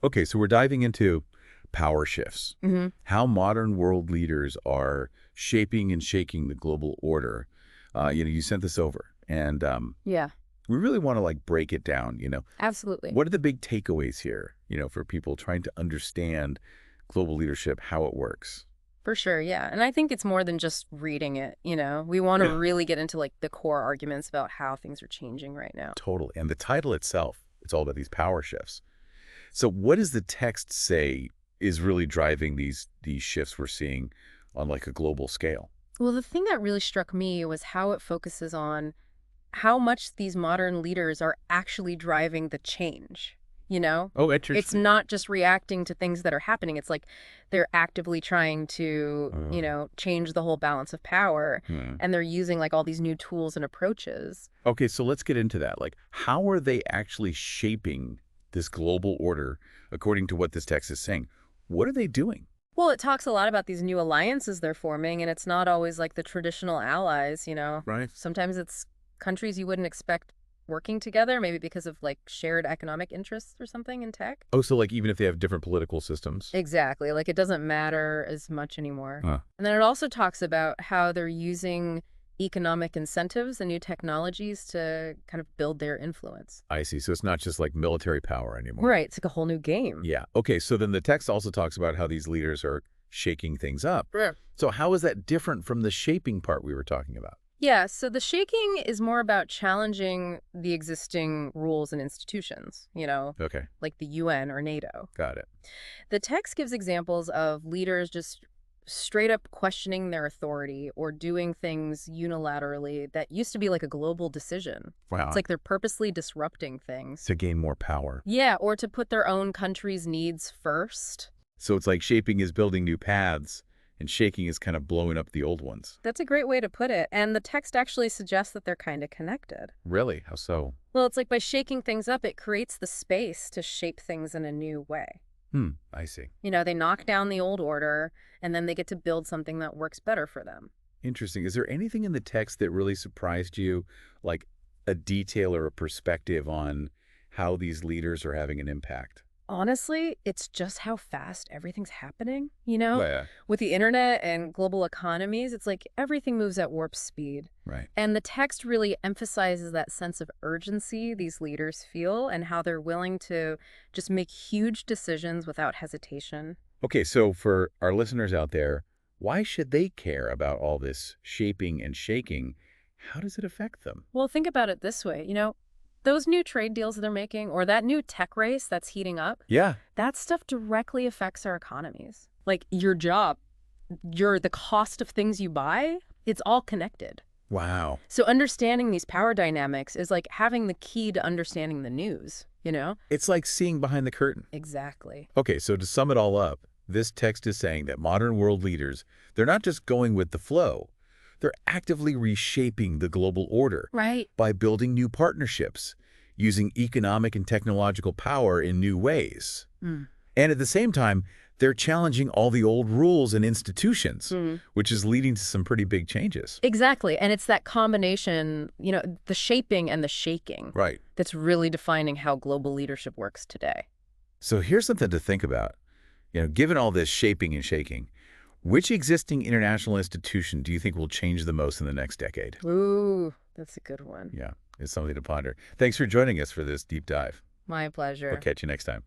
Okay, so we're diving into power shifts, Hmm. how modern world leaders are shaping and shaking the global order. You sent this over, and Yeah, we really want to like break it down. absolutely. What are the big takeaways here, for people trying to understand global leadership, how it works? For sure, yeah. And I think it's more than just reading it, you know? We want to Yeah. really get into like the core arguments about how things are changing right now. Totally. And the title itself, it's all about these power shifts. So what does the text say is really driving these shifts we're seeing on like a global scale? Well, the thing that really struck me was how it focuses on how much these modern leaders are actually driving the change, you know? Oh, It's interesting. not just reacting to things that are happening. It's like they're actively trying to, change the whole balance of power. Hmm. And they're using like all these new tools and approaches. Okay, so let's get into that. Like, how are they actually shaping this global order according to what this text is saying? What are they doing? Well, it talks a lot about these new alliances they're forming, and it's not always like the traditional allies, you know. Right. Sometimes it's countries you wouldn't expect working together, maybe because of like shared economic interests or something in tech. Oh, so like even if they have different political systems? Exactly. Like it doesn't matter as much anymore. Huh. And then it also talks about how they're using economic incentives and new technologies to kind of build their influence. I see. So it's not just like military power anymore. Right. It's like a whole new game. Yeah. Okay, so then the text also talks about how these leaders are shaking things up. Yeah. So how is that different from the shaping part we were talking about? Yeah, so the shaking is more about challenging the existing rules and institutions, Okay, like the UN or NATO. got it. The text gives examples of leaders just straight up questioning their authority or doing things unilaterally that used to be like a global decision. It's Wow. like they're purposely disrupting things. To gain more power. Yeah, or to put their own country's needs first. So it's like shaping is building new paths and shaking is kind of blowing up the old ones. That's a great way to put it. And the text actually suggests that they're kind of connected. Really? How so? Well, it's like by shaking things up, it creates the space to shape things in a new way. I see. They knock down the old order, and then they get to build something that works better for them. Interesting. Is there anything in the text that really surprised you, like a detail or a perspective on how these leaders are having an impact? Honestly, it's just how fast everything's happening, Yeah. With the internet and global economies, it's like everything moves at warp speed. Right. And the text really emphasizes that sense of urgency these leaders feel and how they're willing to just make huge decisions without hesitation. Okay, so for our listeners out there, why should they care about all this shaping and shaking? How does it affect them? Well, think about it this way, those new trade deals they're making or that new tech race that's heating up, Yeah. that stuff directly affects our economies. Like your job, the cost of things you buy, it's all connected. Wow. So understanding these power dynamics is like having the key to understanding the news. It's like seeing behind the curtain. Exactly. Okay, so to sum it all up, this text is saying that modern world leaders, they're not just going with the flow. They're actively reshaping the global order Right. by building new partnerships, using economic and technological power in new ways. Mm. And at the same time, they're challenging all the old rules and institutions, Mm. which is leading to some pretty big changes. Exactly. And it's that combination, the shaping and the shaking Right. that's really defining how global leadership works today. So here's something to think about. Given all this shaping and shaking, which existing international institution do you think will change the most in the next decade? Ooh, that's a good one. Yeah, it's something to ponder. Thanks for joining us for this deep dive. My We'll pleasure. catch you next time.